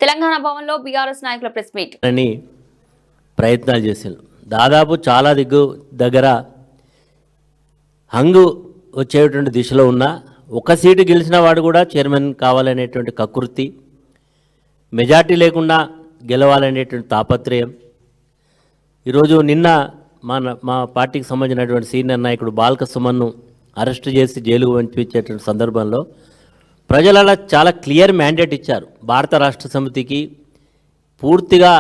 తెలంగాణ భవన్లో బీఆర్ఎస్ నాయకుల press meet అని ప్రయత్నాలు చేశారు. దాదాపు చాలా దగ్గర హంగు వచ్చేటువంటి దిశలో ఉన్న ఒక సీటు గెలిచిన వాడు కూడా చైర్మన్ కావాలనేటువంటి కకృతి, మెజార్టీ గెలవాలనేటువంటి తాపత్రయం. ఈరోజు నిన్న మా పార్టీకి సంబంధించినటువంటి సీనియర్ నాయకుడు బాల్క సుమన్ను అరెస్ట్ చేసి జైలుకు పంపించేటువంటి సందర్భంలో ప్రజల చాలా క్లియర్ మ్యాండేట్ ఇచ్చారు. భారత రాష్ట్ర సమితికి పూర్తిగా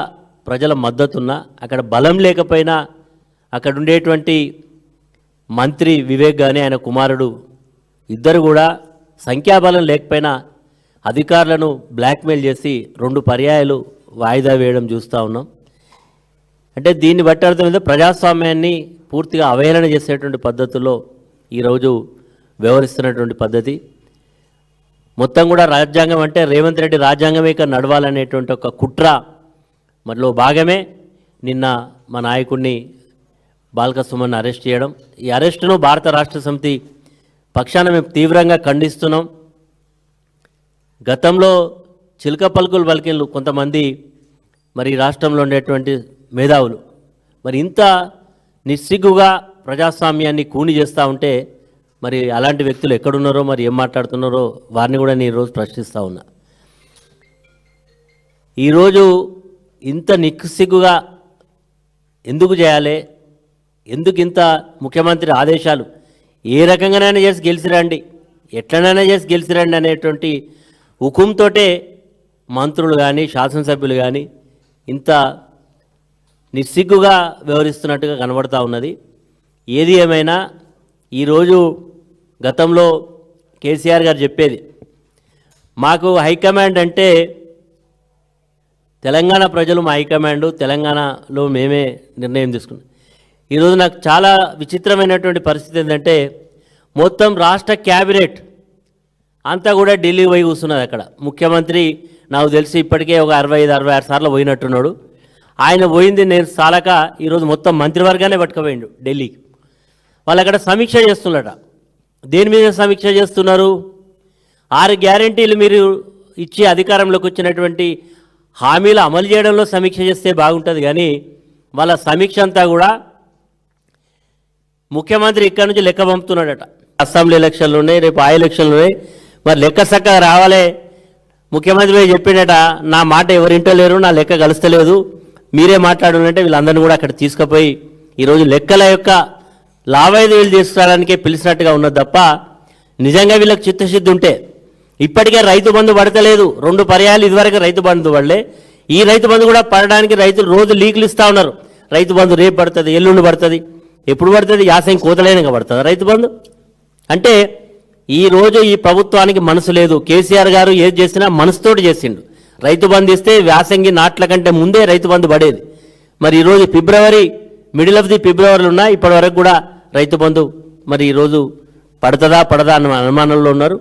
ప్రజల మద్దతున్న, అక్కడ బలం లేకపోయినా అక్కడ ఉండేటువంటి మంత్రి వివేక్ కానీ ఆయన కుమారుడు ఇద్దరు కూడా సంఖ్యాబలం లేకపోయినా అధికారులను బ్లాక్మెయిల్ చేసి 2 పర్యాయాలు వాయిదా వేయడం చూస్తూ ఉన్నాం. అంటే దీన్ని బట్టి అర్థమైంది ప్రజాస్వామ్యాన్ని పూర్తిగా అవహేళన చేసేటువంటి పద్ధతుల్లో ఈరోజు వ్యవహరిస్తున్నటువంటి పద్ధతి. మొత్తం కూడా రాజ్యాంగం అంటే రేవంత్ రెడ్డి రాజ్యాంగమే ఇక్కడ నడవాలనేటువంటి ఒక కుట్ర మరిలో భాగమే నిన్న మా నాయకుడిని బాల్క సుమన్ అరెస్ట్ చేయడం. ఈ అరెస్టును భారత రాష్ట్ర సమితి పక్షాన మేము తీవ్రంగా ఖండిస్తున్నాం. గతంలో చిలక పలుకులు పలికిళ్ళు కొంతమంది మరి రాష్ట్రంలో ఉండేటువంటి మేధావులు మరి ఇంత నిస్సిగ్గుగా ప్రజాస్వామ్యాన్ని కూని చేస్తూ ఉంటే మరి అలాంటి వ్యక్తులు ఎక్కడున్నారో మరి ఏం మాట్లాడుతున్నారో వారిని కూడా నేను ఈరోజు ప్రశ్నిస్తూ ఉన్నా. ఈరోజు ఇంత నిస్సిగ్గుగా ఎందుకు చేయాలి, ఎందుకు ఇంత ముఖ్యమంత్రి ఆదేశాలు ఏ రకంగానైనా చేసి గెలిచిరండి, ఎట్లనైనా చేసి గెలిచిరండి అనేటువంటి హుకుంతోటే మంత్రులు కానీ శాసనసభ్యులు కానీ ఇంత నిస్సిగ్గుగా వ్యవహరిస్తున్నట్టుగా కనబడతా ఉన్నది. ఏది ఏమైనా ఈరోజు గతంలో కేసీఆర్ గారు చెప్పేది, మాకు హైకమాండ్ అంటే తెలంగాణ ప్రజలు మా హైకమాండ్, తెలంగాణలో మేమే నిర్ణయం తీసుకున్నాం. ఈరోజు నాకు చాలా విచిత్రమైనటువంటి పరిస్థితి ఏంటంటే మొత్తం రాష్ట్ర క్యాబినెట్ అంతా కూడా ఢిల్లీ పోయి కూర్చున్నది. అక్కడ ముఖ్యమంత్రి నాకు తెలిసి ఇప్పటికే ఒక 65-66 సార్లు పోయినట్టున్నాడు. ఆయన పోయింది నేను చాలక ఈరోజు మొత్తం మంత్రివర్గానే పట్టుకుపోయిండు ఢిల్లీకి. వాళ్ళు అక్కడ సమీక్ష చేస్తున్నారట. దేని మీద సమీక్ష చేస్తున్నారు? 6 గ్యారెంటీలు మీరు ఇచ్చి అధికారంలోకి వచ్చినటువంటి హామీలు అమలు చేయడంలో సమీక్ష చేస్తే బాగుంటుంది, కానీ వాళ్ళ సమీక్ష అంతా కూడా ముఖ్యమంత్రి ఇక్కడ నుంచి లెక్క పంపుతున్నాడట. అసెంబ్లీ ఎలక్షన్లు ఉన్నాయి, రేపు ఆ ఎలక్షన్లు ఉన్నాయి, మరి లెక్క చక్కగా రావాలి. ముఖ్యమంత్రి చెప్పిండట, నా మాట ఎవరింటో లేరు, నా లెక్క కలుస్తలేదు, మీరే మాట్లాడునంటే వీళ్ళందరినీ కూడా అక్కడ తీసుకుపోయి ఈరోజు లెక్కల యొక్క లావాదేవీలు తీసుకోవడానికే పిలిచినట్టుగా ఉన్నది తప్ప నిజంగా వీళ్ళకి చిత్తశుద్ధి ఉంటే ఇప్పటికే రైతు బంధు పడతలేదు. 2 పర్యాయాలు ఇదివరకు రైతు బంధు పడలే. ఈ రైతు బంధు కూడా పడడానికి రైతులు రోజు లీకులు ఇస్తూ ఉన్నారు. రైతు బంధు రేపు పడుతుంది, ఎల్లుండి పడుతుంది, ఎప్పుడు పడుతుంది? యాసంగి కోతలేనగా పడుతుంది రైతు బంధు. అంటే ఈరోజు ఈ ప్రభుత్వానికి మనసు లేదు. కేసీఆర్ గారు ఏది చేసినా మనసుతోటి చేసిండు. రైతు బంధు ఇస్తే వ్యాసంగి నాట్ల కంటే ముందే రైతు బంధు పడేది. మరి ఈరోజు మిడిల్ ఆఫ్ ది ఫిబ్రవరిలో ఉన్నా ఇప్పటి వరకు కూడా రైతు బంధు మరి ఈరోజు పడదా అన్న అనుమానంలో ఉన్నారు.